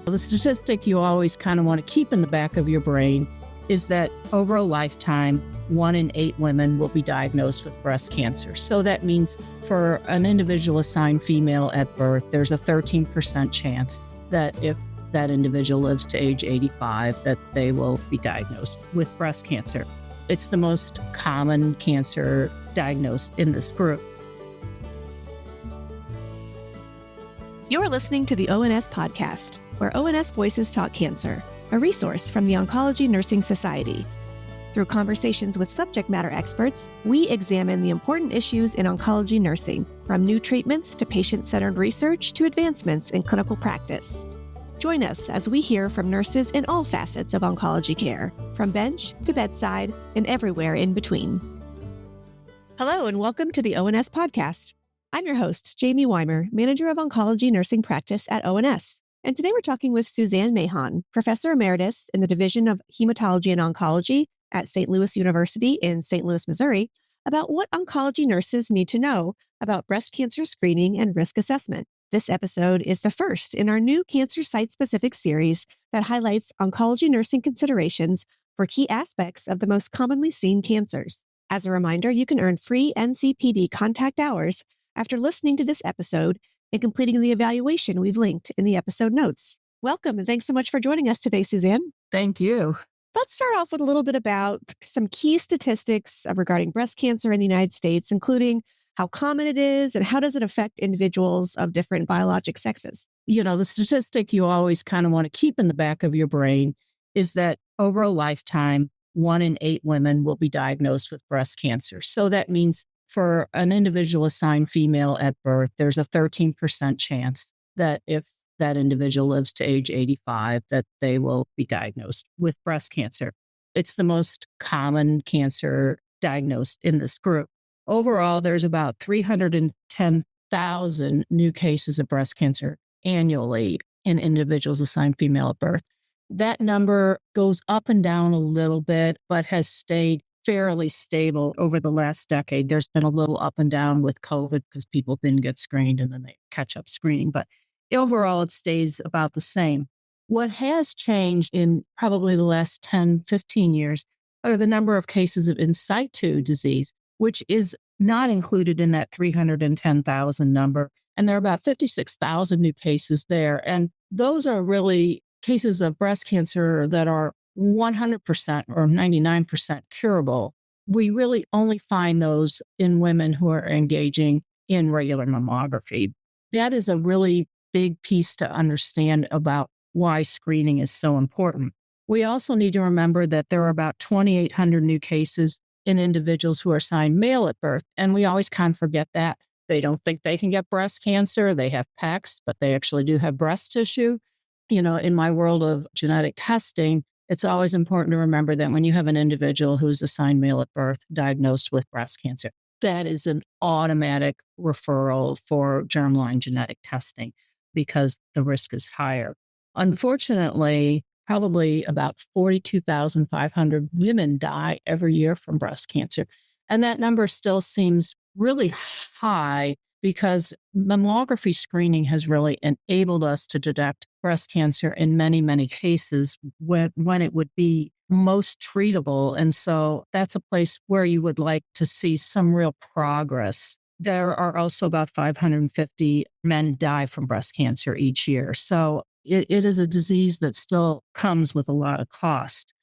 The statistic you always kind of want to keep in the back of your brain is that over a lifetime, 1 in 8 women will be diagnosed with breast cancer. So that means for an individual assigned female at birth, there's a 13% chance that if that individual lives to age 85, that they will be diagnosed with breast cancer. It's the most common cancer diagnosed in this group. You're listening to the ONS podcast, where ONS Voices Talk Cancer, a resource from the Oncology Nursing Society. Through conversations with subject matter experts, we examine the important issues in oncology nursing, from new treatments to patient-centered research to advancements in clinical practice. Join us as we hear from nurses in all facets of oncology care, from bench to bedside and everywhere in between. Hello and welcome to the ONS podcast. I'm your host, Jaime Weimer, Manager of Oncology Nursing Practice at ONS. And today we're talking with Suzanne Mahon, Professor Emeritus in the Division of Hematology and Oncology at St. Louis University in St. Louis, Missouri, about what oncology nurses need to know about breast cancer screening and risk assessment. This episode is the first in our new cancer site-specific series that highlights oncology nursing considerations for key aspects of the most commonly seen cancers. As a reminder, you can earn free NCPD contact hours after listening to this episode and completing the evaluation we've linked in the episode notes. Welcome, and thanks so much for joining us today, Suzanne. Thank you. Let's start off with a little bit about some key statistics regarding breast cancer in the United States, including how common it is and how does it affect individuals of different biologic sexes. The statistic you always kind of want to keep in the back of your brain is that over a lifetime, 1 in 8 women will be diagnosed with breast cancer. So that means for an individual assigned female at birth, there's a 13% chance that if that individual lives to age 85, that they will be diagnosed with breast cancer. It's the most common cancer diagnosed in this group. Overall, there's about 310,000 new cases of breast cancer annually in individuals assigned female at birth. That number goes up and down a little bit, but has stayed fairly stable over the last decade. There's been a little up and down with COVID because people didn't get screened and then they catch up screening. But overall, it stays about the same. What has changed in probably the last 10, 15 years are the number of cases of in situ disease, which is not included in that 310,000 number. And there are about 56,000 new cases there. And those are really cases of breast cancer that are 100% or 99% curable. We really only find those in women who are engaging in regular mammography. That is a really big piece to understand about why screening is so important. We also need to remember that there are about 2,800 new cases in individuals who are assigned male at birth. And we always kind of forget that. They don't think they can get breast cancer. They have PECs, but they actually do have breast tissue. In my world of genetic testing, it's always important to remember that when you have an individual who's assigned male at birth diagnosed with breast cancer, that is an automatic referral for germline genetic testing because the risk is higher. Unfortunately, probably about 42,500 women die every year from breast cancer. And that number still seems really high because mammography screening has really enabled us to detect breast cancer in many, many cases when it would be most treatable. And so that's a place where you would like to see some real progress. There are also about 550 men die from breast cancer each year. So it is a disease that still comes with a lot of cost.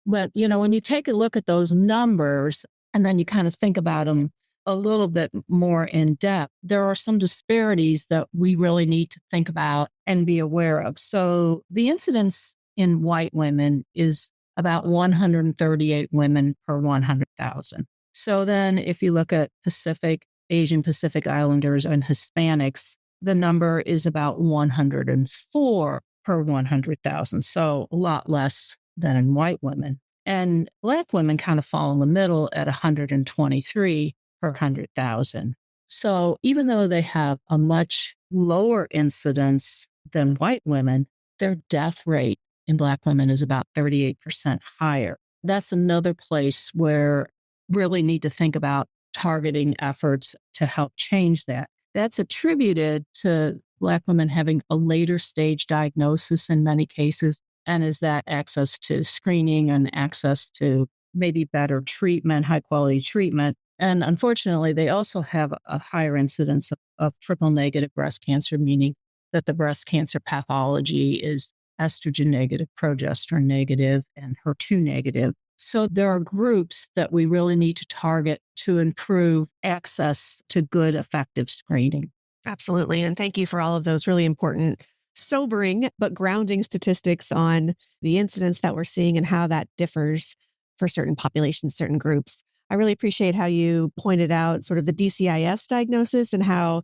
But, when you take a look at those numbers and then you kind of think about them a little bit more in depth, there are some disparities that we really need to think about and be aware of. So the incidence in white women is about 138 women per 100,000. So then if you look at Asian Pacific Islanders and Hispanics, the number is about 104 per 100,000. So a lot less than in white women. And Black women kind of fall in the middle at 123 per 100,000. So even though they have a much lower incidence than white women, their death rate in Black women is about 38% higher. That's another place where really need to think about targeting efforts to help change that. That's attributed to Black women having a later stage diagnosis in many cases? And is that access to screening and access to maybe better treatment, high quality treatment? And unfortunately, they also have a higher incidence of triple negative breast cancer, meaning that the breast cancer pathology is estrogen negative, progesterone negative, and HER2 negative. So there are groups that we really need to target to improve access to good, effective screening. Absolutely. And thank you for all of those really important, sobering, but grounding statistics on the incidence that we're seeing and how that differs for certain populations, certain groups. I really appreciate how you pointed out sort of the DCIS diagnosis and how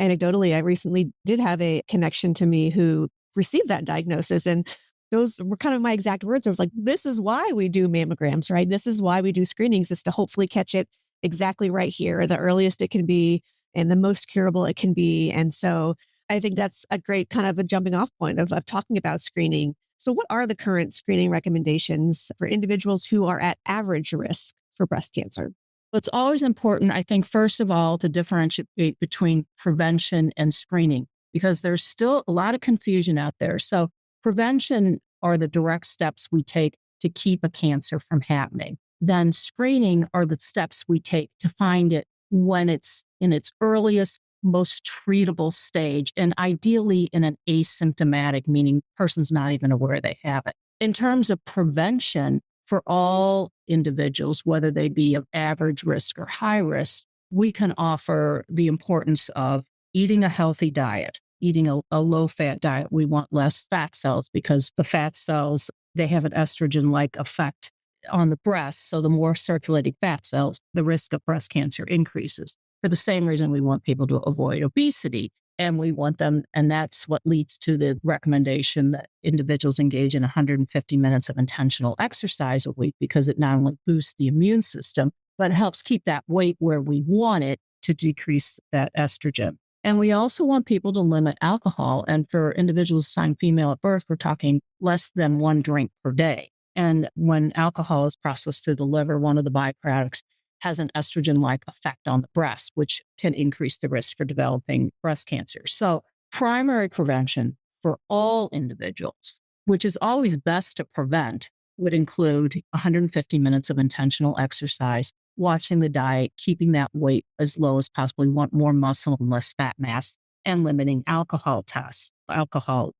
anecdotally, I recently did have a connection to me who received that diagnosis. And those were kind of my exact words. I was like, this is why we do mammograms, right? This is why we do screenings, is to hopefully catch it exactly right here, the earliest it can be and the most curable it can be. And so I think that's a great kind of a jumping off point of talking about screening. So what are the current screening recommendations for individuals who are at average risk for breast cancer? It's always important, I think, first of all, to differentiate between prevention and screening, because there's still a lot of confusion out there. So prevention are the direct steps we take to keep a cancer from happening. Then screening are the steps we take to find it when it's in its earliest, most treatable stage, and ideally in an asymptomatic, meaning person's not even aware they have it. In terms of prevention, for all individuals, whether they be of average risk or high risk, we can offer the importance of eating a healthy diet, eating a low-fat diet. We want less fat cells because the fat cells, they have an estrogen-like effect on the breast. So the more circulating fat cells, the risk of breast cancer increases. For the same reason, we want people to avoid obesity. And we want them, and that's what leads to the recommendation that individuals engage in 150 minutes of intentional exercise a week, because it not only boosts the immune system, but helps keep that weight where we want it to decrease that estrogen. And we also want people to limit alcohol. And for individuals assigned female at birth, we're talking less than 1 drink per day. And when alcohol is processed through the liver, one of the byproducts has an estrogen-like effect on the breast, which can increase the risk for developing breast cancer. So primary prevention for all individuals, which is always best to prevent, would include 150 minutes of intentional exercise, watching the diet, keeping that weight as low as possible. We want more muscle and less fat mass, and limiting alcohol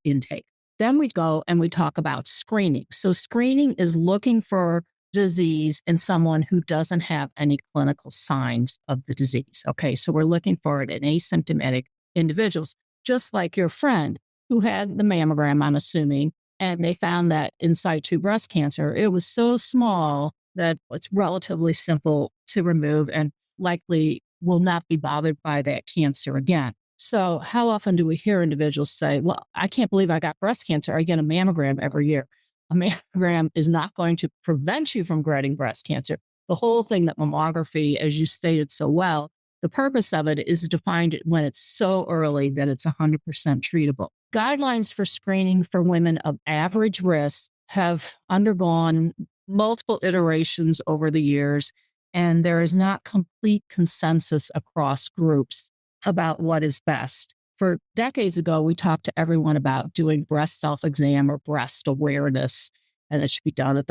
intake. Then we go and we talk about screening. So screening is looking for disease in someone who doesn't have any clinical signs of the disease. Okay, so we're looking for it in asymptomatic individuals, just like your friend who had the mammogram, I'm assuming, and they found that in situ breast cancer, it was so small that it's relatively simple to remove and likely will not be bothered by that cancer again. So how often do we hear individuals say, well, I can't believe I got breast cancer. I get a mammogram every year. A mammogram is not going to prevent you from getting breast cancer. The whole thing that mammography, as you stated so well, the purpose of it is to find it when it's so early that it's 100% treatable. Guidelines for screening for women of average risk have undergone multiple iterations over the years, and there is not complete consensus across groups about what is best. For decades ago, we talked to everyone about doing breast self-exam or breast awareness, and it should be done at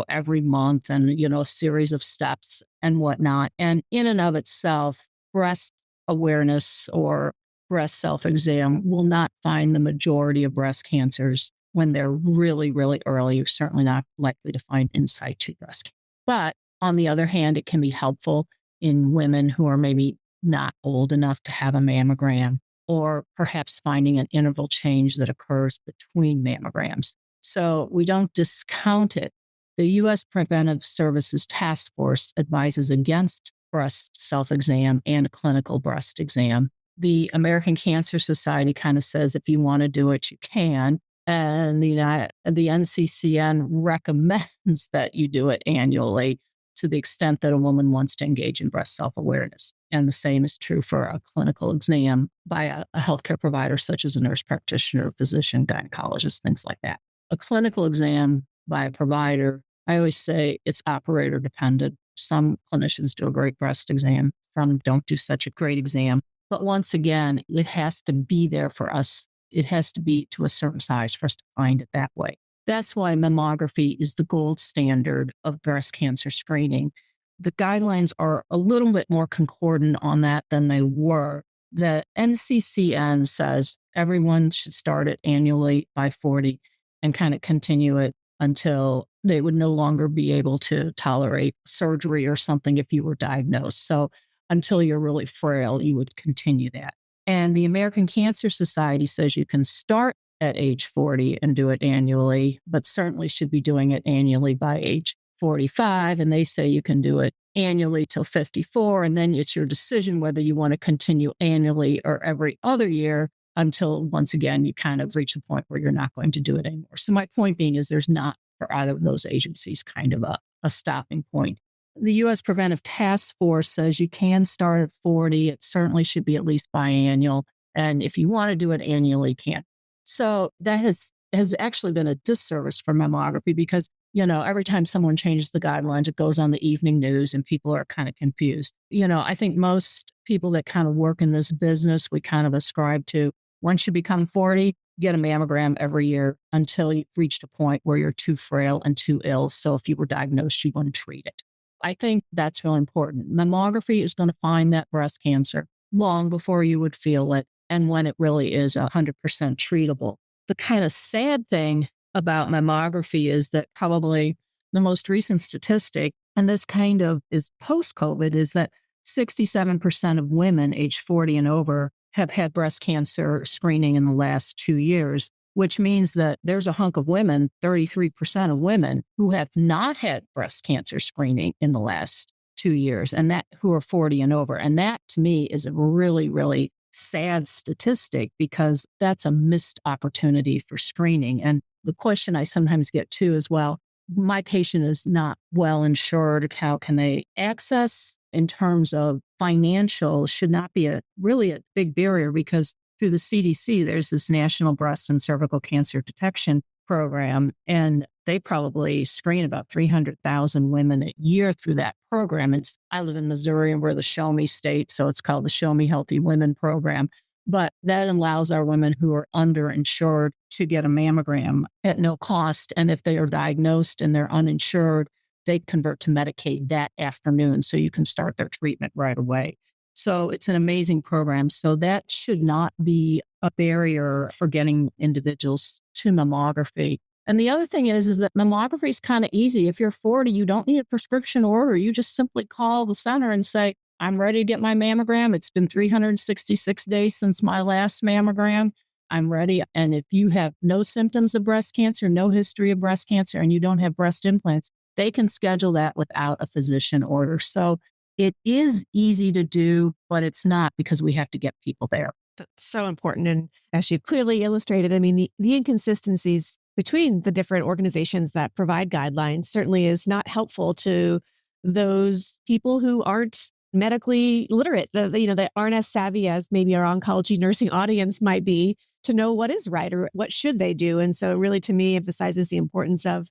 every month, and, a series of steps and whatnot. And in and of itself, breast awareness or breast self-exam will not find the majority of breast cancers when they're really, really early. You're certainly not likely to find in situ breast cancer. But on the other hand, it can be helpful in women who are maybe not old enough to have a mammogram, or perhaps finding an interval change that occurs between mammograms. So we don't discount it. The U.S. Preventive Services Task Force advises against breast self-exam and a clinical breast exam. The American Cancer Society kind of says if you want to do it, you can. And the NCCN recommends that you do it annually to the extent that a woman wants to engage in breast self-awareness. And the same is true for a clinical exam by a healthcare provider, such as a nurse practitioner, physician, gynecologist, things like that. A clinical exam by a provider, I always say it's operator dependent. Some clinicians do a great breast exam. Some don't do such a great exam. But once again, it has to be there for us. It has to be to a certain size for us to find it that way. That's why mammography is the gold standard of breast cancer screening. The guidelines are a little bit more concordant on that than they were. The NCCN says everyone should start it annually by 40 and kind of continue it until they would no longer be able to tolerate surgery or something if you were diagnosed. So until you're really frail, you would continue that. And the American Cancer Society says you can start at age 40 and do it annually, but certainly should be doing it annually by age 45. And they say you can do it annually till 54. And then it's your decision whether you want to continue annually or every other year until, once again, you kind of reach a point where you're not going to do it anymore. So my point being is there's not for either of those agencies kind of a stopping point. The U.S. Preventive Task Force says you can start at 40. It certainly should be at least biannual. And if you want to do it annually, you can. So that has actually been a disservice for mammography because, every time someone changes the guidelines, it goes on the evening news and people are kind of confused. I think most people that kind of work in this business, we kind of ascribe to once you become 40, get a mammogram every year until you've reached a point where you're too frail and too ill. So if you were diagnosed, you want to treat it. I think that's really important. Mammography is going to find that breast cancer long before you would feel it and when it really is 100% treatable. The kind of sad thing about mammography is that probably the most recent statistic, and this kind of is post-COVID, is that 67% of women age 40 and over have had breast cancer screening in the last 2 years, which means that there's a hunk of women, 33% of women, who have not had breast cancer screening in the last 2 years, and that who are 40 and over. And that to me is a really, really sad statistic because that's a missed opportunity for screening. And the question I sometimes get too is, well, my patient is not well insured. How can they access in terms of financial should not be really a big barrier because through the CDC, there's this National Breast and Cervical Cancer Detection Program, and they probably screen about 300,000 women a year through that program. I live in Missouri and we're the Show Me state, so it's called the Show Me Healthy Women Program. But that allows our women who are underinsured to get a mammogram at no cost. And if they are diagnosed and they're uninsured, they convert to Medicaid that afternoon, so you can start their treatment right away. So it's an amazing program. So that should not be a barrier for getting individuals to mammography. And the other thing is that mammography is kind of easy. If you're 40, you don't need a prescription order. You just simply call the center and say, I'm ready to get my mammogram. It's been 366 days since my last mammogram. I'm ready. And if you have no symptoms of breast cancer, no history of breast cancer, and you don't have breast implants, they can schedule that without a physician order. So it is easy to do, but it's not because we have to get people there. That's so important. And as you clearly illustrated, I mean, the inconsistencies between the different organizations that provide guidelines certainly is not helpful to those people who aren't medically literate, that aren't as savvy as maybe our oncology nursing audience might be to know what is right or what should they do. And so it really, to me, emphasizes the importance of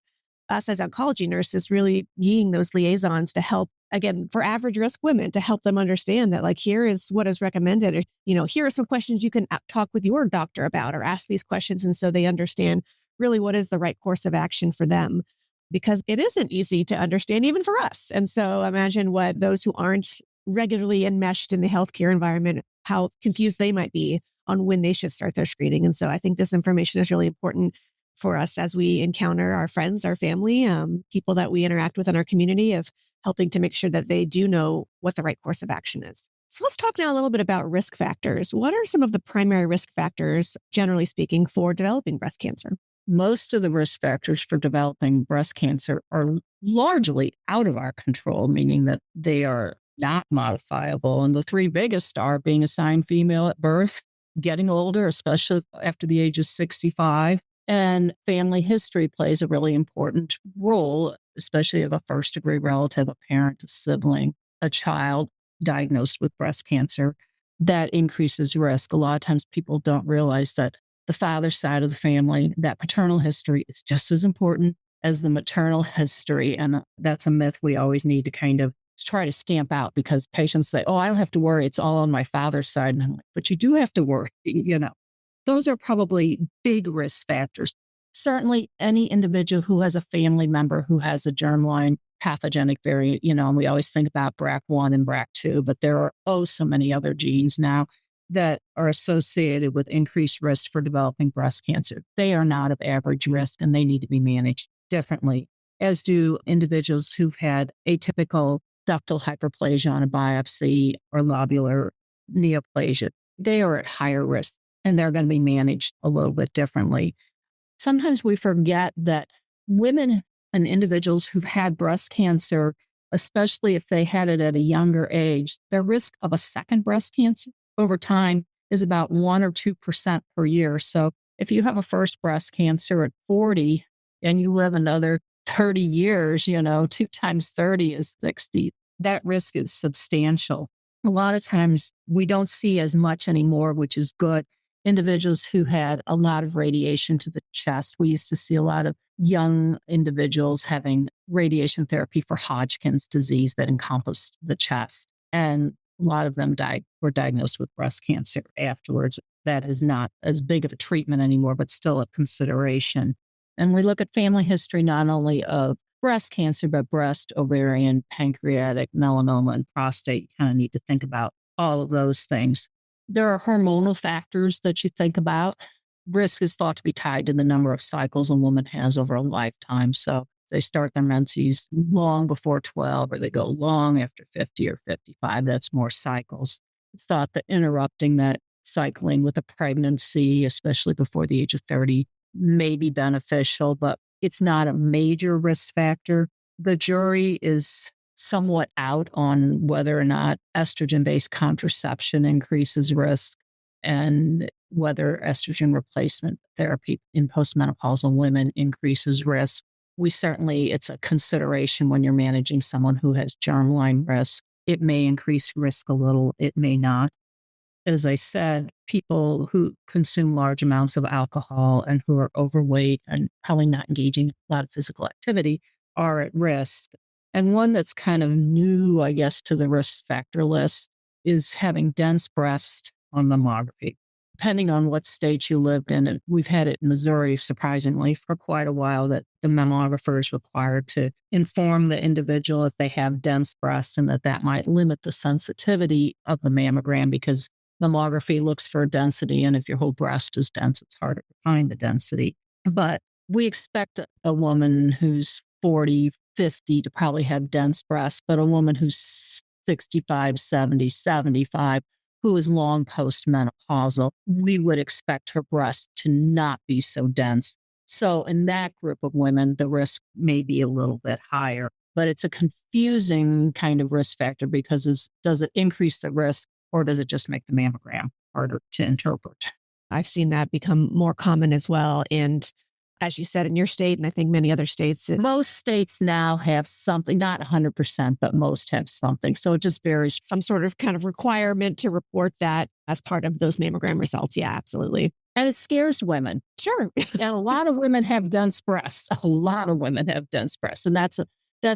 us as oncology nurses really being those liaisons to help, again, for average risk women, to help them understand that, like, here is what is recommended. Or, here are some questions you can talk with your doctor about or ask these questions. And so they understand really what is the right course of action for them, because it isn't easy to understand even for us. And so imagine what those who aren't regularly enmeshed in the healthcare environment, how confused they might be on when they should start their screening. And so I think this information is really important for us as we encounter our friends, our family, people that we interact with in our community, of helping to make sure that they do know what the right course of action is. So let's talk now a little bit about risk factors. What are some of the primary risk factors, generally speaking, for developing breast cancer? Most of the risk factors for developing breast cancer are largely out of our control, meaning that they are not modifiable. And the three biggest are being assigned female at birth, getting older, especially after the age of 65, and family history plays a really important role, especially of a first-degree relative, a parent, a sibling, a child diagnosed with breast cancer. That increases risk. A lot of times people don't realize that the father's side of the family, that paternal history is just as important as the maternal history. And that's a myth we always need to kind of try to stamp out because patients say, oh, I don't have to worry. It's all on my father's side. And I'm like, but you do have to worry, Those are probably big risk factors. Certainly, any individual who has a family member who has a germline pathogenic variant, and we always think about BRCA1 and BRCA2, but there are so many other genes now that are associated with increased risk for developing breast cancer. They are not of average risk and they need to be managed differently, as do individuals who've had atypical ductal hyperplasia on a biopsy or lobular neoplasia. They are at higher risk and they're going to be managed a little bit differently. Sometimes we forget that women and individuals who've had breast cancer, especially if they had it at a younger age, their risk of a second breast cancer over time is about 1 or 2% per year. So if you have a first breast cancer at 40 and you live another 30 years, 2 times 30 is 60, that risk is substantial. A lot of times we don't see as much anymore, which is good. Individuals who had a lot of radiation to the chest. We used to see a lot of young individuals having radiation therapy for Hodgkin's disease that encompassed the chest. And a lot of them were diagnosed with breast cancer afterwards. That is not as big of a treatment anymore, but still a consideration. And we look at family history not only of breast cancer, but breast, ovarian, pancreatic, melanoma, and prostate. You kind of need to think about all of those things. There are hormonal factors that you think about. Risk is thought to be tied to the number of cycles a woman has over a lifetime. So they start their menses long before 12, or they go long after 50 or 55. That's more cycles. It's thought that interrupting that cycling with a pregnancy, especially before the age of 30, may be beneficial, but it's not a major risk factor. The jury is somewhat out on whether or not estrogen-based contraception increases risk and whether estrogen replacement therapy in postmenopausal women increases risk. It's a consideration when you're managing someone who has germline risk. It may increase risk a little, it may not. As I said, people who consume large amounts of alcohol and who are overweight and probably not engaging in a lot of physical activity are at risk. And one that's kind of new, I guess, to the risk factor list is having dense breast on mammography. Depending on what state you lived in, and we've had it in Missouri, surprisingly, for quite a while, that the mammographer is required to inform the individual if they have dense breast and that might limit the sensitivity of the mammogram because mammography looks for density, and if your whole breast is dense, it's harder to find the density. But we expect a woman who's 40, 50 to probably have dense breasts, but a woman who's 65, 70, 75, who is long postmenopausal, we would expect her breast to not be so dense. So in that group of women, the risk may be a little bit higher, but it's a confusing kind of risk factor because does it increase the risk or does it just make the mammogram harder to interpret? I've seen that become more common as well. And as you said, in your state, and I think many other states. Most states now have something, not 100%, but most have something. So it just varies. Some sort of kind of requirement to report that as part of those mammogram results. Yeah, absolutely. And it scares women. Sure. And a lot of women have dense breasts. A lot of women have dense breasts. And that's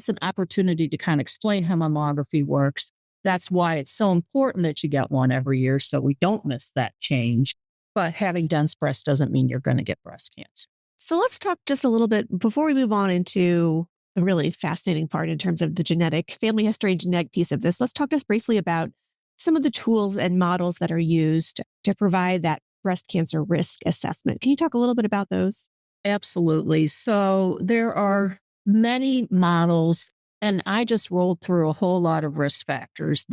an opportunity to kind of explain how mammography works. That's why it's so important that you get one every year so we don't miss that change. But having dense breasts doesn't mean you're going to get breast cancer. So let's talk just a little bit before we move on into the really fascinating part in terms of the genetic, family history and genetic piece of this. Let's talk just briefly about some of the tools and models that are used to provide that breast cancer risk assessment. Can you talk a little bit about those? Absolutely. So there are many models, and I just rolled through a whole lot of risk factors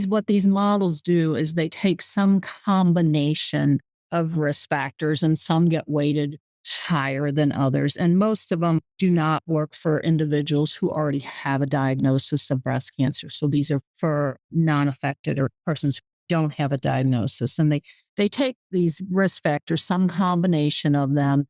what these models do is they take some combination of risk factors and some get weighted higher than others. And most of them do not work for individuals who already have a diagnosis of breast cancer. So these are for non-affected or persons who don't have a diagnosis. And they take these risk factors, some combination of them,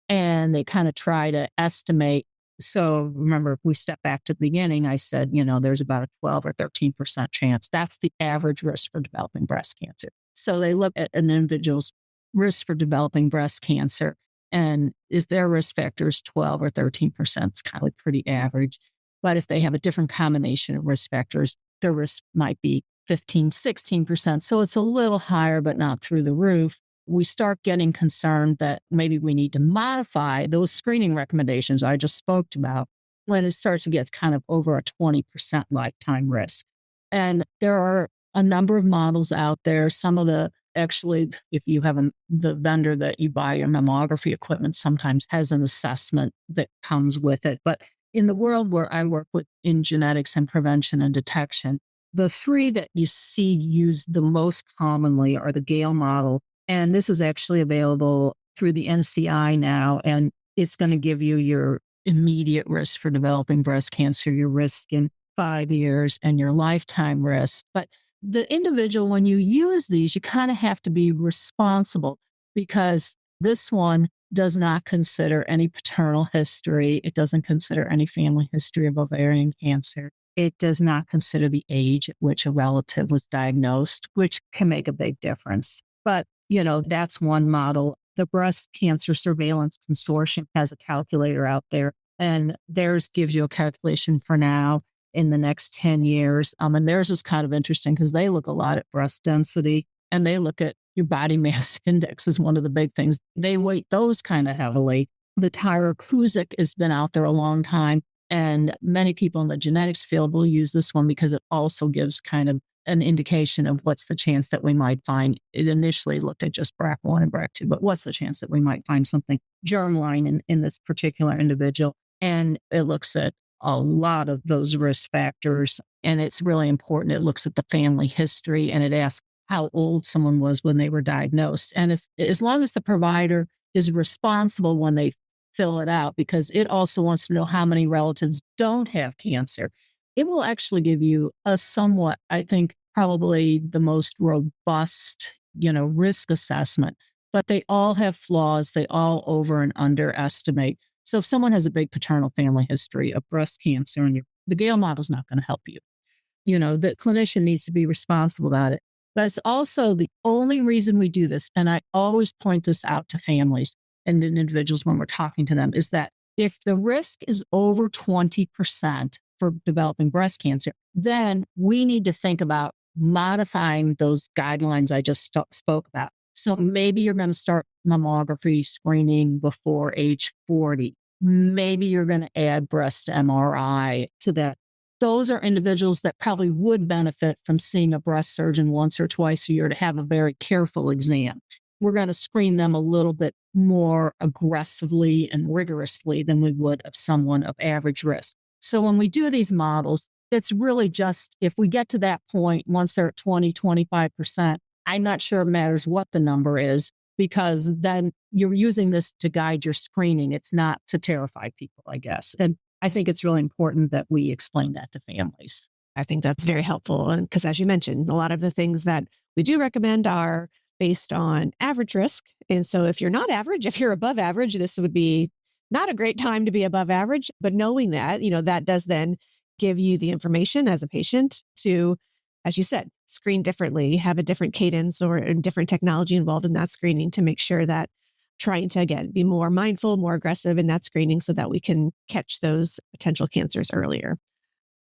and they kind of try to estimate. So remember, if we step back to the beginning, I said, there's about a 12 or 13% chance. That's the average risk for developing breast cancer. So they look at an individual's risk for developing breast cancer. And if their risk factor is 12 or 13%, it's kind of pretty average. But if they have a different combination of risk factors, their risk might be 15, 16%. So it's a little higher, but not through the roof. We start getting concerned that maybe we need to modify those screening recommendations I just spoke about when it starts to get kind of over a 20% lifetime risk. And there are a number of models out there. Some of the, actually, if you have the vendor that you buy your mammography equipment sometimes has an assessment that comes with it. But in the world where I work with in genetics and prevention and detection, the three that you see used the most commonly are the Gale model. And this is actually available through the NCI now. And it's going to give you your immediate risk for developing breast cancer, your risk in 5 years, and your lifetime risk. But the individual, when you use these, you kind of have to be responsible because this one does not consider any paternal history. It doesn't consider any family history of ovarian cancer. It does not consider the age at which a relative was diagnosed, which can make a big difference. But, that's one model. The Breast Cancer Surveillance Consortium has a calculator out there, and theirs gives you a calculation for now in the next 10 years. And theirs is kind of interesting because they look a lot at breast density and they look at your body mass index is one of the big things. They weight those kind of heavily. The Tyrer-Cuzick has been out there a long time, and many people in the genetics field will use this one because it also gives kind of an indication of what's the chance that we might find. It initially looked at just BRCA1 and BRCA2, but what's the chance that we might find something germline in this particular individual? And it looks at a lot of those risk factors, and it's really important. It looks at the family history and it asks how old someone was when they were diagnosed. And as long as the provider is responsible when they fill it out, because it also wants to know how many relatives don't have cancer, it will actually give you a somewhat, I think, probably the most robust, risk assessment. But they all have flaws. They all over and underestimate. So if someone has a big paternal family history of breast cancer, and the Gale model is not going to help you. The clinician needs to be responsible about it. But it's also the only reason we do this, and I always point this out to families and individuals when we're talking to them, is that if the risk is over 20% for developing breast cancer, then we need to think about modifying those guidelines I just spoke about. So maybe you're going to start mammography screening before age 40. Maybe you're going to add breast MRI to that. Those are individuals that probably would benefit from seeing a breast surgeon once or twice a year to have a very careful exam. We're going to screen them a little bit more aggressively and rigorously than we would of someone of average risk. So when we do these models, it's really just, if we get to that point, once they're at 20, 25%, I'm not sure it matters what the number is, because then you're using this to guide your screening. It's not to terrify people, I guess. And I think it's really important that we explain that to families. I think that's very helpful. And because as you mentioned, a lot of the things that we do recommend are based on average risk. And so if you're not average, if you're above average, this would be not a great time to be above average. But knowing that, that does then give you the information as a patient to, as you said, screen differently, have a different cadence or a different technology involved in that screening to make sure that trying to, again, be more mindful, more aggressive in that screening so that we can catch those potential cancers earlier.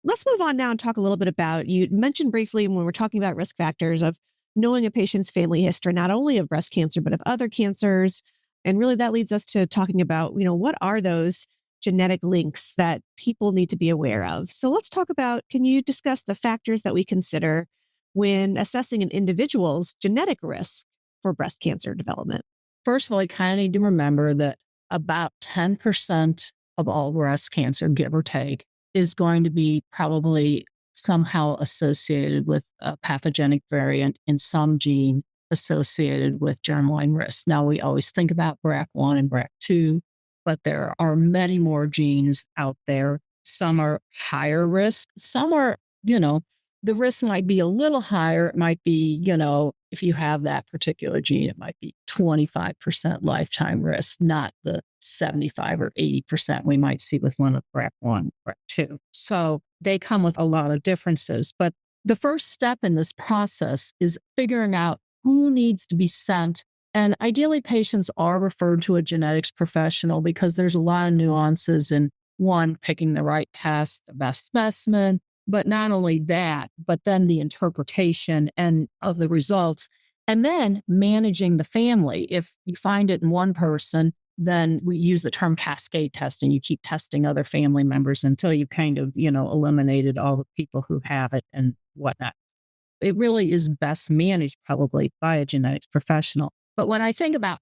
Let's move on now and talk a little bit about, you mentioned briefly when we're talking about risk factors of knowing a patient's family history, not only of breast cancer, but of other cancers. And really that leads us to talking about, what are those genetic links that people need to be aware of? So let's talk about, can you discuss the factors that we consider when assessing an individual's genetic risk for breast cancer development? First of all, you kind of need to remember that about 10% of all breast cancer, give or take, is going to be probably somehow associated with a pathogenic variant in some gene associated with germline risk. Now, we always think about BRCA1 and BRCA2, but there are many more genes out there. Some are higher risk. Some are, the risk might be a little higher. It might be, if you have that particular gene, it might be 25% lifetime risk, not the 75 or 80% we might see with one of BRCA1, BRCA2. So they come with a lot of differences. But the first step in this process is figuring out who needs to be sent. And ideally, patients are referred to a genetics professional because there's a lot of nuances in one, picking the right test, the best specimen, but not only that, but then the interpretation and of the results, and then managing the family. If you find it in one person, then we use the term cascade testing. You keep testing other family members until you kind of, eliminated all the people who have it and whatnot. It really is best managed probably by a genetics professional. But when I think about,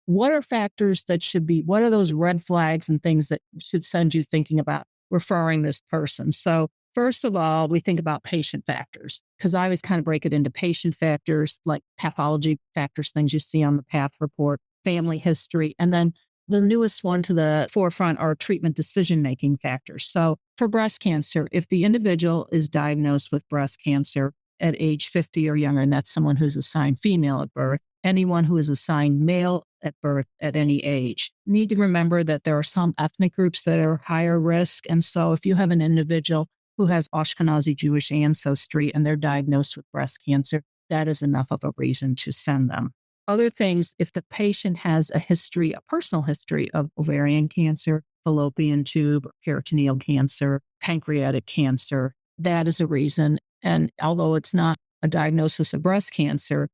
what are factors that what are those red flags and things that should send you thinking about referring this person? So first of all, we think about patient factors, because I always kind of break it into patient factors, like pathology factors, things you see on the path report, family history, and then the newest one to the forefront are treatment decision-making factors. So for breast cancer, if the individual is diagnosed with breast cancer at age 50 or younger, and that's someone who's assigned female at birth, anyone who is assigned male at birth at any age, need to remember that there are some ethnic groups that are higher risk. And so if you have an individual who has Ashkenazi Jewish ancestry and they're diagnosed with breast cancer, that is enough of a reason to send them. Other things, if the patient has a personal history of ovarian cancer, fallopian tube, peritoneal cancer, pancreatic cancer, that is a reason. And although it's not a diagnosis of breast cancer,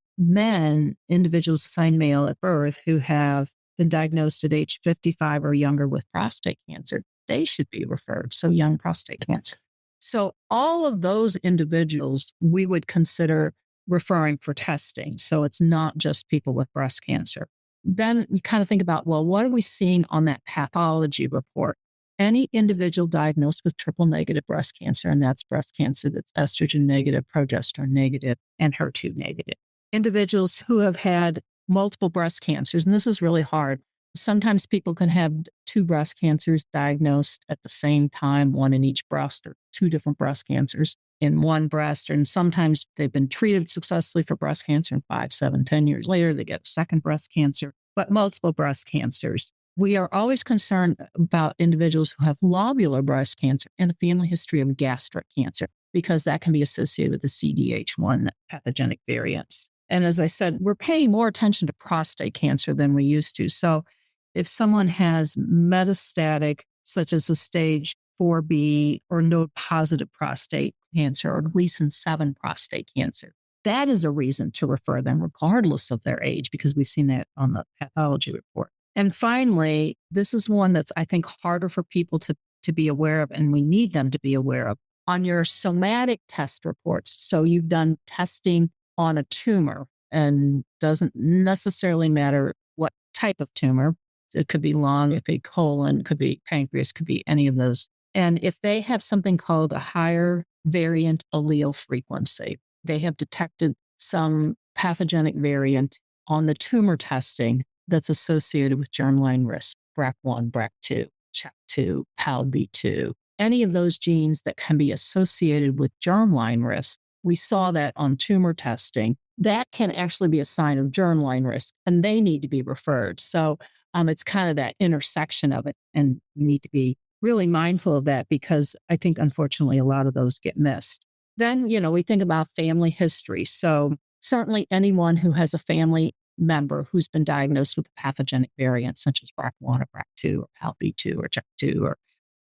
individuals assigned male at birth who have been diagnosed at age 55 or younger with prostate cancer, they should be referred. So young prostate cancer. So all of those individuals we would consider referring for testing. So it's not just people with breast cancer. Then you kind of think about, what are we seeing on that pathology report? Any individual diagnosed with triple negative breast cancer, and that's breast cancer that's estrogen negative, progesterone negative, and HER2 negative. Individuals who have had multiple breast cancers, and this is really hard. Sometimes people can have two breast cancers diagnosed at the same time, one in each breast, or two different breast cancers in one breast. And sometimes they've been treated successfully for breast cancer, and 5, 7, 10 years later, they get a second breast cancer, but multiple breast cancers. We are always concerned about individuals who have lobular breast cancer and a family history of gastric cancer, because that can be associated with the CDH1 pathogenic variants. And as I said, we're paying more attention to prostate cancer than we used to. So if someone has metastatic, such as a stage 4B or node positive prostate cancer or Gleason 7 prostate cancer, that is a reason to refer them regardless of their age, because we've seen that on the pathology report. And finally, this is one that's, I think, harder for people to be aware of, and we need them to be aware of. On your somatic test reports, so you've done testing on a tumor, and doesn't necessarily matter what type of tumor. It could be lung, it could be colon, it could be pancreas, could be any of those. And if they have something called a higher variant allele frequency, they have detected some pathogenic variant on the tumor testing that's associated with germline risk, BRCA1, BRCA2, CHEK2, PALB2, any of those genes that can be associated with germline risk. We saw that on tumor testing. That can actually be a sign of germline risk, and they need to be referred. So it's kind of that intersection of it, and we need to be really mindful of that, because I think, unfortunately, a lot of those get missed. Then, we think about family history. So certainly anyone who has a family member who's been diagnosed with a pathogenic variant, such as BRCA1 or BRCA2 or PALB2 or CHEK2 or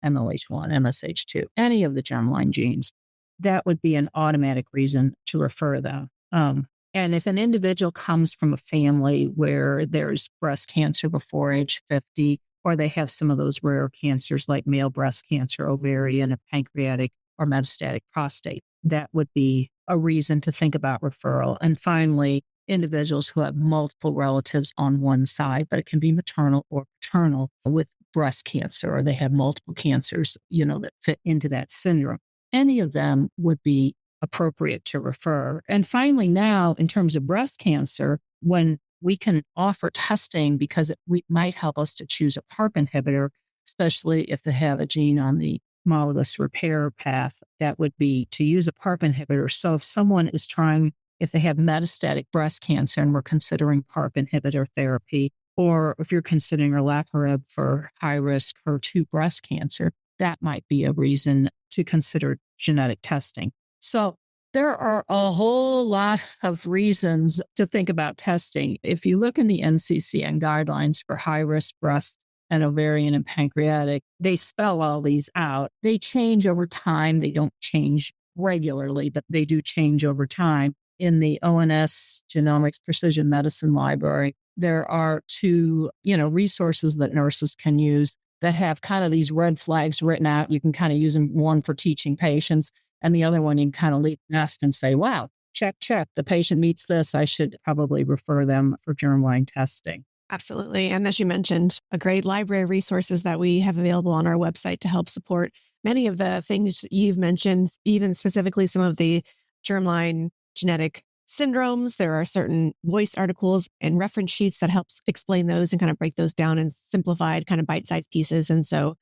MLH1, MSH2, any of the germline genes, that would be an automatic reason to refer them. And if an individual comes from a family where there's breast cancer before age 50, or they have some of those rare cancers like male breast cancer, ovarian, and pancreatic, or metastatic prostate, that would be a reason to think about referral. And finally, individuals who have multiple relatives on one side, but it can be maternal or paternal, with breast cancer, or they have multiple cancers, that fit into that syndrome. Any of them would be appropriate to refer. And finally, now, in terms of breast cancer, when we can offer testing, because it might help us to choose a PARP inhibitor, especially if they have a gene on the homologous repair path, that would be to use a PARP inhibitor. So if they have metastatic breast cancer and we're considering PARP inhibitor therapy, or if you're considering olaparib for high-risk HER2 breast cancer, that might be a reason to consider genetic testing. So there are a whole lot of reasons to think about testing. If you look in the NCCN guidelines for high-risk breast and ovarian and pancreatic. They spell all these out. They change over time. They don't change regularly, but they do change over time. In the ONS Genomics Precision Medicine Library, there are two, resources that nurses can use that have kind of these red flags written out. You can kind of use them, one for teaching patients, and the other one you can kind of leave nest and say, wow, check. The patient meets this. I should probably refer them for germline testing. Absolutely. And as you mentioned, a great library of resources that we have available on our website to help support many of the things you've mentioned, even specifically some of the germline genetic syndromes. There are certain voice articles and reference sheets that helps explain those and kind of break those down in simplified kind of bite-sized pieces. And so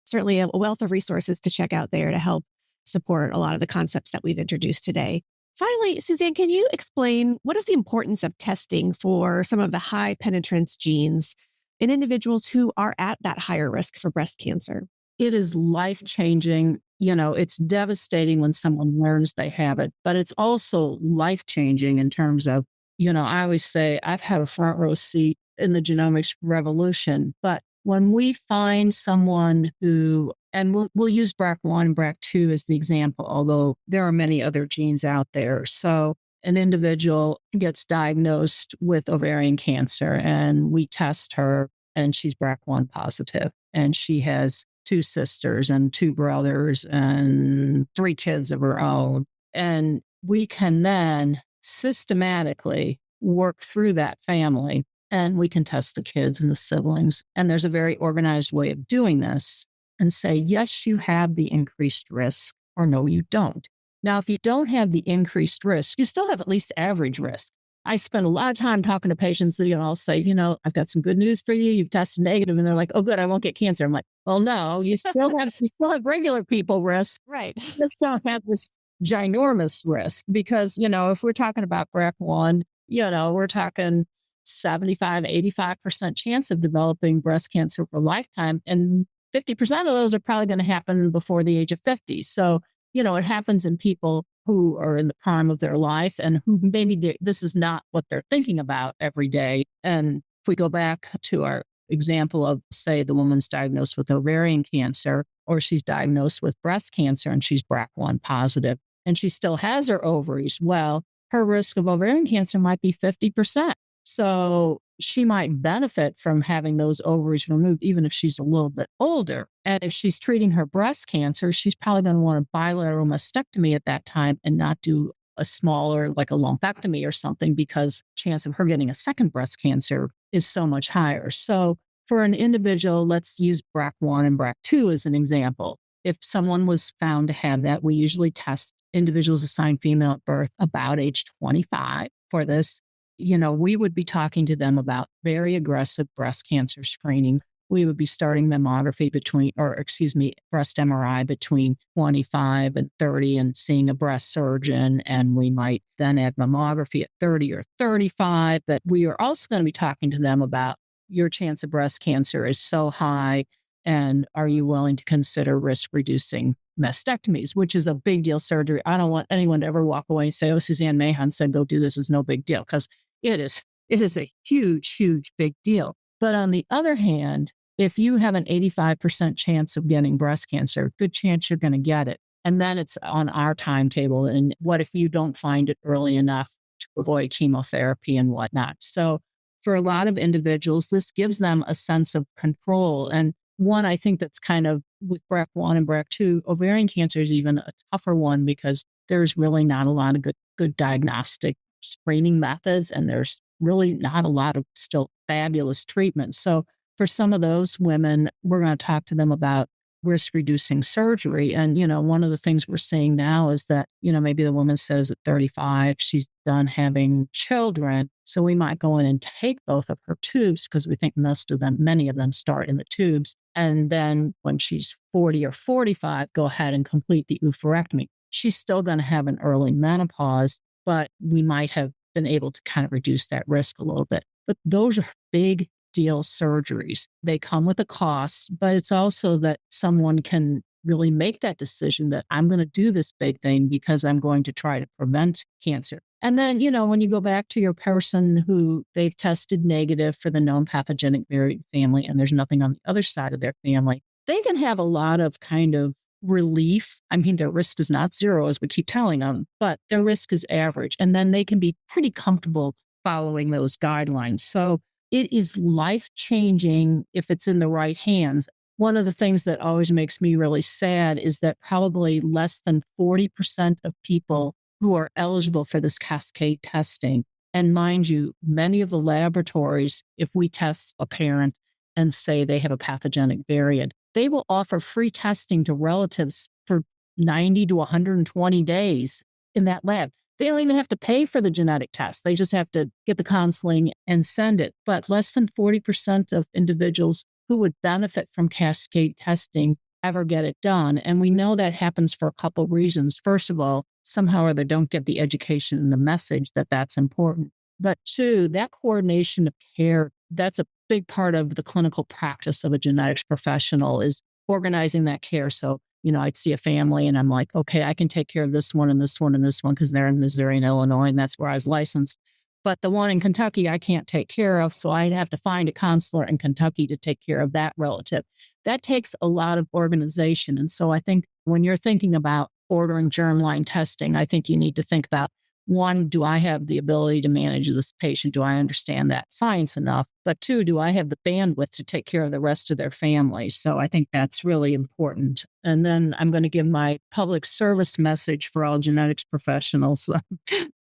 certainly a wealth of resources to check out there to help support a lot of the concepts that we've introduced today. Finally, Suzanne, can you explain what is the importance of testing for some of the high penetrance genes in individuals who are at that higher risk for breast cancer? It is life-changing. It's devastating when someone learns they have it, but it's also life-changing in terms of, I always say I've had a front row seat in the genomics revolution, but when we find someone who, and we'll use BRCA1 and BRCA2 as the example, although there are many other genes out there. So an individual gets diagnosed with ovarian cancer and we test her and she's BRCA1 positive and she has 2 sisters and 2 brothers and 3 kids of her own. And we can then systematically work through that family and we can test the kids and the siblings. And there's a very organized way of doing this and say, yes, you have the increased risk, or no, you don't. Now, if you don't have the increased risk, you still have at least average risk. I spend a lot of time talking to patients that, I'll say, I've got some good news for you. You've tested negative. And they're like, oh, good, I won't get cancer. I'm like, well, no, you still have regular people risk. Right. You just don't have this ginormous risk because, if we're talking about BRCA1, we're talking 75, 85% chance of developing breast cancer for a lifetime. And 50% of those are probably going to happen before the age of 50. So, it happens in people who are in the prime of their life and who maybe this is not what they're thinking about every day. And if we go back to our example of, say, the woman's diagnosed with ovarian cancer or she's diagnosed with breast cancer and she's BRCA1 positive and she still has her ovaries, well, her risk of ovarian cancer might be 50%. So she might benefit from having those ovaries removed, even if she's a little bit older. And if she's treating her breast cancer, she's probably going to want a bilateral mastectomy at that time and not do a smaller, like a lumpectomy or something, because chance of her getting a second breast cancer is so much higher. So for an individual, let's use BRCA1 and BRCA2 as an example. If someone was found to have that, we usually test individuals assigned female at birth about age 25 for this. We would be talking to them about very aggressive breast cancer screening. We would be starting mammography breast MRI between 25 and 30 and seeing a breast surgeon. And we might then add mammography at 30 or 35. But we are also going to be talking to them about your chance of breast cancer is so high. And are you willing to consider risk reducing mastectomies, which is a big deal surgery? I don't want anyone to ever walk away and say, oh, Suzanne Mahon said, go do this. It's no big deal, because it is a huge, huge, big deal. But on the other hand, if you have an 85% chance of getting breast cancer, good chance you're going to get it. And then it's on our timetable. And what if you don't find it early enough to avoid chemotherapy and whatnot? So for a lot of individuals, this gives them a sense of control. And one, I think that's kind of with BRCA1 and BRCA2, ovarian cancer is even a tougher one because there's really not a lot of good diagnostic screening methods, and there's really not a lot of still fabulous treatments. So for some of those women, we're going to talk to them about risk reducing surgery. And, one of the things we're seeing now is that, maybe the woman says at 35, she's done having children. So we might go in and take both of her tubes because we think many of them start in the tubes. And then when she's 40 or 45, go ahead and complete the oophorectomy. She's still going to have an early menopause, but we might have been able to kind of reduce that risk a little bit. But those are big deal surgeries. They come with a cost, but it's also that someone can really make that decision that I'm going to do this big thing because I'm going to try to prevent cancer. And then, when you go back to your person who they've tested negative for the known pathogenic variant family and there's nothing on the other side of their family, they can have a lot of kind of relief. I mean, their risk is not zero, as we keep telling them, but their risk is average. And then they can be pretty comfortable following those guidelines. So it is life-changing if it's in the right hands. One of the things that always makes me really sad is that probably less than 40% of people who are eligible for this cascade testing, and mind you, many of the laboratories, if we test a parent and say they have a pathogenic variant, they will offer free testing to relatives for 90 to 120 days in that lab. They don't even have to pay for the genetic test. They just have to get the counseling and send it. But less than 40% of individuals who would benefit from cascade testing ever get it done. And we know that happens for a couple of reasons. First of all, somehow or other don't get the education and the message that that's important. But two, that coordination of care, that's a big part of the clinical practice of a genetics professional, is organizing that care. So, I'd see a family and I'm like, okay, I can take care of this one and this one and this one because they're in Missouri and Illinois, and that's where I was licensed. But the one in Kentucky, I can't take care of. So I'd have to find a counselor in Kentucky to take care of that relative. That takes a lot of organization. And so I think when you're thinking about ordering germline testing, I think you need to think about, one, do I have the ability to manage this patient? Do I understand that science enough? But two, do I have the bandwidth to take care of the rest of their family? So I think that's really important. And then I'm going to give my public service message for all genetics professionals.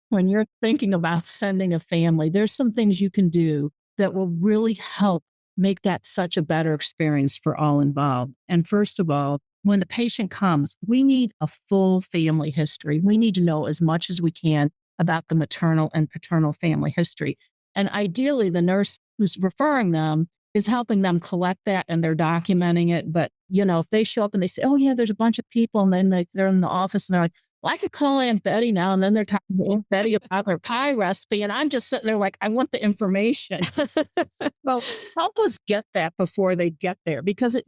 When you're thinking about sending a family, there's some things you can do that will really help make that such a better experience for all involved. And first of all, when the patient comes, we need a full family history. We need to know as much as we can about the maternal and paternal family history. And ideally, the nurse who's referring them is helping them collect that and they're documenting it. But, if they show up and they say, oh, yeah, there's a bunch of people, and then they're in the office and they're like, well, I could call Aunt Betty now. And then they're talking to Aunt Betty about their pie recipe. And I'm just sitting there like, I want the information. Well, help us get that before they get there, because,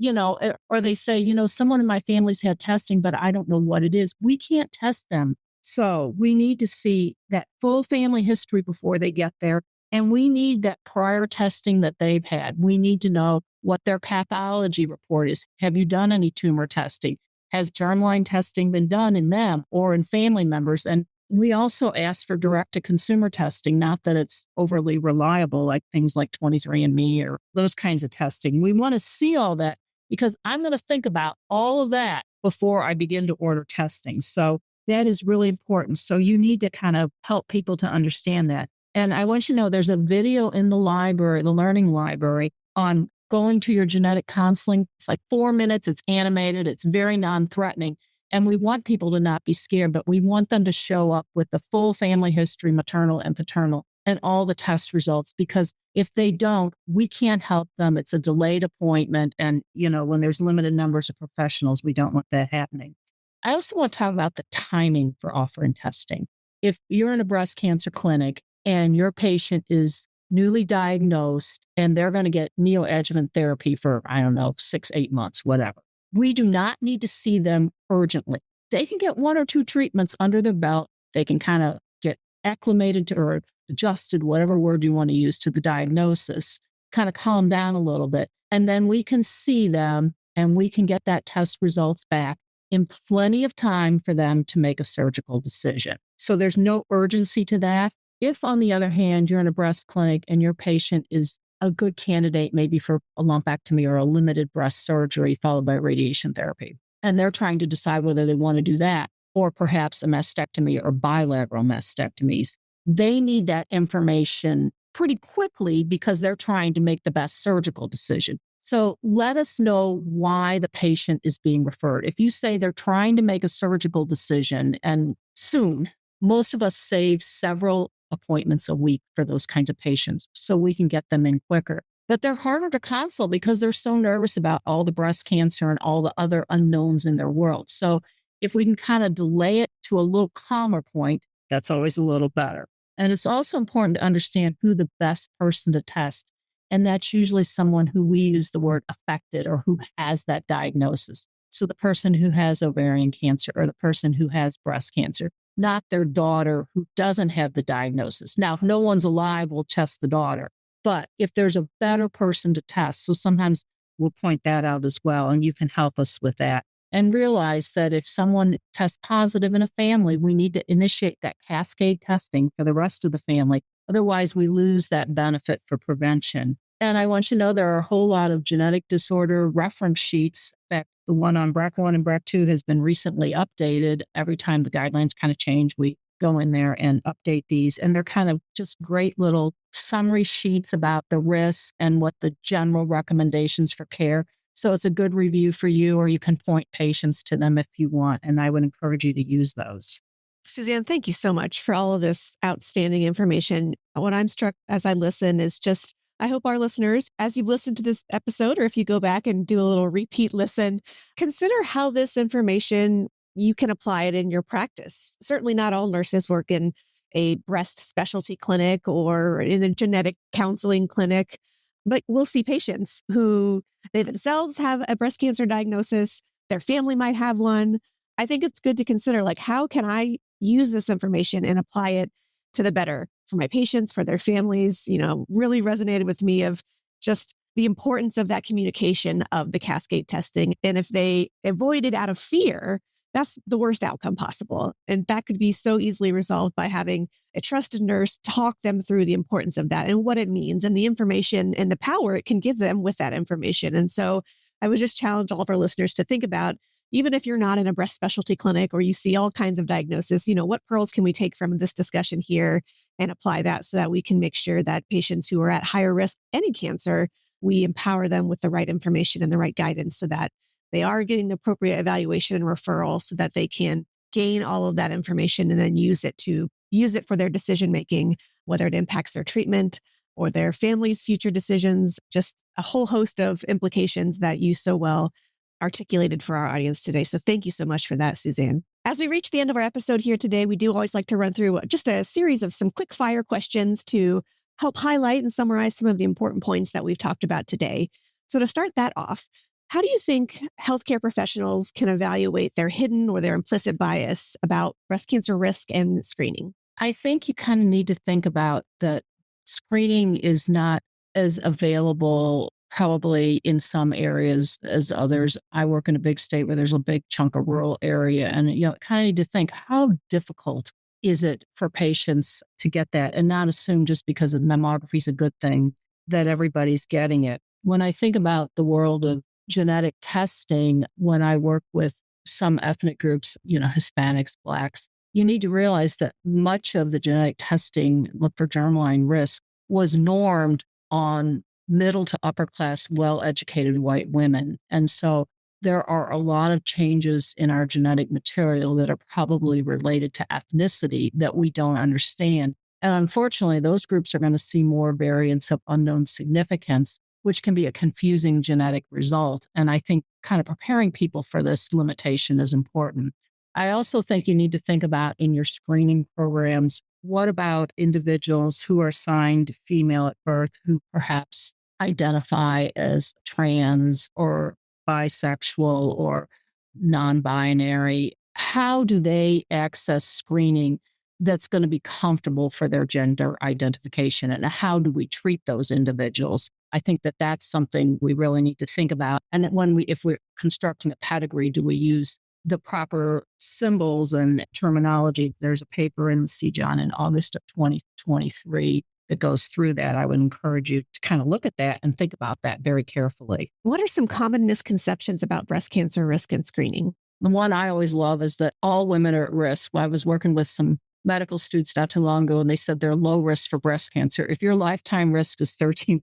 or they say, someone in my family's had testing, but I don't know what it is. We can't test them. So we need to see that full family history before they get there. And we need that prior testing that they've had. We need to know what their pathology report is. Have you done any tumor testing? Has germline testing been done in them or in family members? And we also ask for direct-to-consumer testing, not that it's overly reliable, like things like 23andMe or those kinds of testing. We want to see all that because I'm going to think about all of that before I begin to order testing. So that is really important. So you need to kind of help people to understand that. And I want you to know there's a video in the library, the learning library, on going to your genetic counseling. It's like 4 minutes. It's animated. It's very non-threatening. And we want people to not be scared, but we want them to show up with the full family history, maternal and paternal, and all the test results, because if they don't, we can't help them. It's a delayed appointment. And, when there's limited numbers of professionals, we don't want that happening. I also want to talk about the timing for offering testing. If you're in a breast cancer clinic and your patient is newly diagnosed and they're going to get neoadjuvant therapy for, 6-8 months, whatever. We do not need to see them urgently. They can get 1 or 2 treatments under their belt. They can kind of get acclimated to or adjusted, whatever word you want to use, to the diagnosis, kind of calm down a little bit. And then we can see them and we can get that test results back in plenty of time for them to make a surgical decision. So there's no urgency to that. If, on the other hand, you're in a breast clinic and your patient is a good candidate maybe for a lumpectomy or a limited breast surgery followed by radiation therapy, and they're trying to decide whether they want to do that or perhaps a mastectomy or bilateral mastectomies, they need that information pretty quickly because they're trying to make the best surgical decision. So let us know why the patient is being referred. If you say they're trying to make a surgical decision and soon, most of us save several appointments a week for those kinds of patients so we can get them in quicker. But they're harder to consult because they're so nervous about all the breast cancer and all the other unknowns in their world. So if we can kind of delay it to a little calmer point, that's always a little better. And it's also important to understand who the best person to test. And that's usually someone who we use the word affected or who has that diagnosis. So the person who has ovarian cancer or the person who has breast cancer. not their daughter who doesn't have the diagnosis. Now, if no one's alive, we'll test the daughter. But if there's a better person to test, so sometimes we'll point that out as well, and you can help us with that. And realize that if someone tests positive in a family, we need to initiate that cascade testing for the rest of the family. Otherwise, we lose that benefit for prevention. And I want you to know there are a whole lot of genetic disorder reference sheets. In fact, the one on BRCA1 and BRCA2 has been recently updated. Every time the guidelines kind of change, we go in there and update these. And they're kind of just great little summary sheets about the risks and what the general recommendations for care. So it's a good review for you, or you can point patients to them if you want. And I would encourage you to use those. Suzanne, thank you so much for all of this outstanding information. What I'm struck as I listen is just, I hope our listeners, as you listen to this episode, or if you go back and do a little repeat listen, consider how this information, you can apply it in your practice. Certainly not all nurses work in a breast specialty clinic or in a genetic counseling clinic, but we'll see patients who they themselves have a breast cancer diagnosis, their family might have one. I think it's good to consider, like, how can I use this information and apply it to the better for my patients, for their families? Really resonated with me of just the importance of that communication of the cascade testing. And if they avoid it out of fear, that's the worst outcome possible. And that could be so easily resolved by having a trusted nurse talk them through the importance of that and what it means and the information and the power it can give them with that information. And so I would just challenge all of our listeners to think about, even if you're not in a breast specialty clinic or you see all kinds of diagnosis, what pearls can we take from this discussion here and apply that so that we can make sure that patients who are at higher risk, any cancer, we empower them with the right information and the right guidance so that they are getting the appropriate evaluation and referral so that they can gain all of that information and then use it for their decision making, whether it impacts their treatment or their family's future decisions, just a whole host of implications that you so well articulated for our audience today. So thank you so much for that, Suzanne. As we reach the end of our episode here today, we do always like to run through just a series of some quick fire questions to help highlight and summarize some of the important points that we've talked about today. So to start that off, how do you think healthcare professionals can evaluate their hidden or their implicit bias about breast cancer risk and screening? I think you kind of need to think about that screening is not as available probably in some areas as others. I work in a big state where there's a big chunk of rural area, and kind of need to think, how difficult is it for patients to get that, and not assume just because mammography is a good thing that everybody's getting it. When I think about the world of genetic testing, when I work with some ethnic groups, Hispanics, Blacks, you need to realize that much of the genetic testing for germline risk was normed on middle to upper class, well-educated white women. And so there are a lot of changes in our genetic material that are probably related to ethnicity that we don't understand. And unfortunately, those groups are going to see more variants of unknown significance, which can be a confusing genetic result. And I think kind of preparing people for this limitation is important. I also think you need to think about in your screening programs, what about individuals who are assigned female at birth who perhaps identify as trans or bisexual or non-binary? How do they access screening that's going to be comfortable for their gender identification? And how do we treat those individuals? I think that that's something we really need to think about. And that if we're constructing a pedigree, do we use the proper symbols and terminology? There's a paper in the CJON in August of 2023 that goes through that. I would encourage you to kind of look at that and think about that very carefully. What are some common misconceptions about breast cancer risk and screening? The one I always love is that all women are at risk. I was working with some medical students not too long ago, and they said they're low risk for breast cancer. If your lifetime risk is 13%,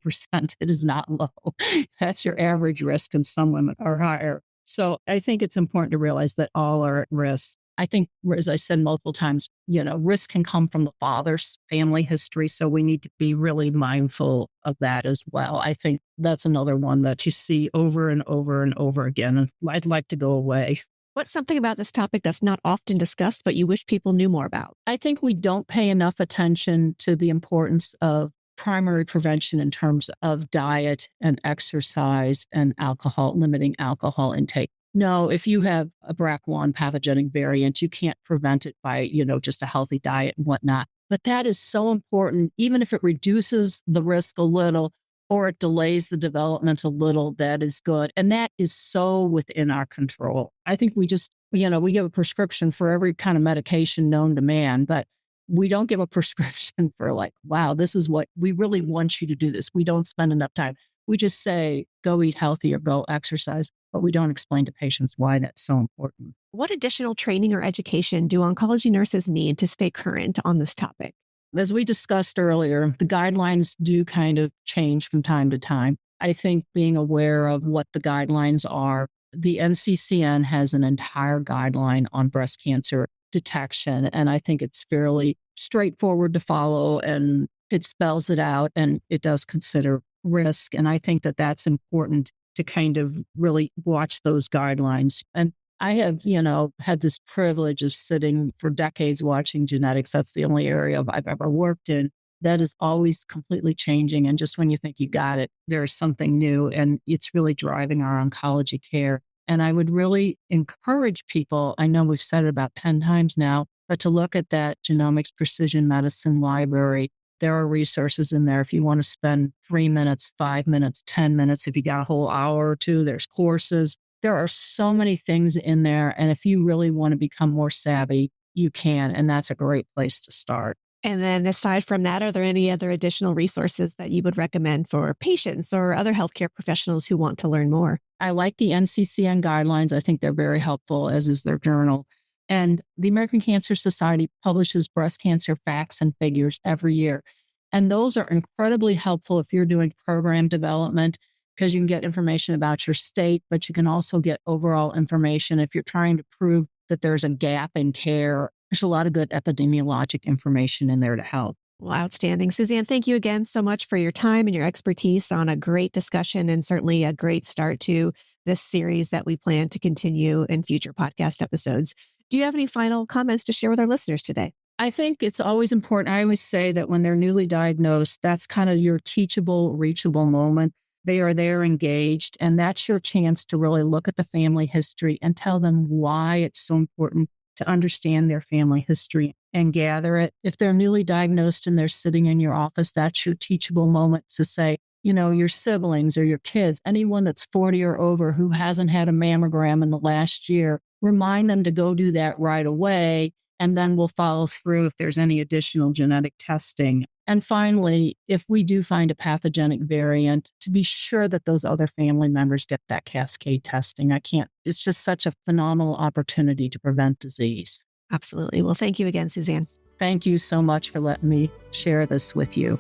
it is not low. That's your average risk, and some women are higher. So I think it's important to realize that all are at risk. I think, as I said multiple times, risk can come from the father's family history. So we need to be really mindful of that as well. I think that's another one that you see over and over and over again. And I'd like to go away. What's something about this topic that's not often discussed, but you wish people knew more about? I think we don't pay enough attention to the importance of primary prevention in terms of diet and exercise and alcohol, limiting alcohol intake. No, if you have a BRCA1 pathogenic variant, you can't prevent it by, just a healthy diet and whatnot. But that is so important, even if it reduces the risk a little or it delays the development a little, that is good. And that is so within our control. I think we just, we give a prescription for every kind of medication known to man, but we don't give a prescription for like, wow, this is what we really want you to do this. We don't spend enough time. We just say, go eat healthy or go exercise, but we don't explain to patients why that's so important. What additional training or education do oncology nurses need to stay current on this topic? As we discussed earlier, the guidelines do kind of change from time to time. I think being aware of what the guidelines are, the NCCN has an entire guideline on breast cancer detection, and I think it's fairly straightforward to follow, and it spells it out, and it does consider risk. And I think that that's important to kind of really watch those guidelines. And I have, had this privilege of sitting for decades watching genetics. That's the only area I've ever worked in. That is always completely changing. And just when you think you got it, there's something new, and it's really driving our oncology care. And I would really encourage people, I know we've said it about 10 times now, but to look at that genomics precision medicine library. There are resources in there if you want to spend 3 minutes, 5 minutes, 10 minutes. If you got a whole hour or two, there's courses. There are so many things in there. And if you really want to become more savvy, you can. And that's a great place to start. And then aside from that, are there any other additional resources that you would recommend for patients or other healthcare professionals who want to learn more? I like the NCCN guidelines. I think they're very helpful, as is their journal. And the American Cancer Society publishes breast cancer facts and figures every year. And those are incredibly helpful if you're doing program development, because you can get information about your state, but you can also get overall information if you're trying to prove that there's a gap in care. There's a lot of good epidemiologic information in there to help. Well, outstanding. Suzanne, thank you again so much for your time and your expertise on a great discussion, and certainly a great start to this series that we plan to continue in future podcast episodes. Do you have any final comments to share with our listeners today? I think it's always important. I always say that when they're newly diagnosed, that's kind of your teachable, reachable moment. They are there engaged, and that's your chance to really look at the family history and tell them why it's so important to understand their family history and gather it. If they're newly diagnosed and they're sitting in your office, that's your teachable moment to say, your siblings or your kids, anyone that's 40 or over who hasn't had a mammogram in the last year, remind them to go do that right away. And then we'll follow through if there's any additional genetic testing. And finally, if we do find a pathogenic variant, to be sure that those other family members get that cascade testing. It's just such a phenomenal opportunity to prevent disease. Absolutely. Well, thank you again, Suzanne. Thank you so much for letting me share this with you.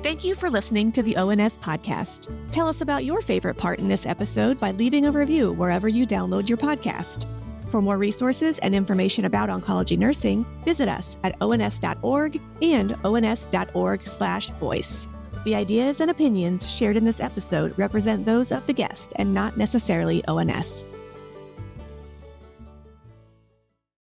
Thank you for listening to the ONS podcast. Tell us about your favorite part in this episode by leaving a review wherever you download your podcast. For more resources and information about oncology nursing, visit us at ons.org and ons.org/voice. The ideas and opinions shared in this episode represent those of the guest and not necessarily ONS.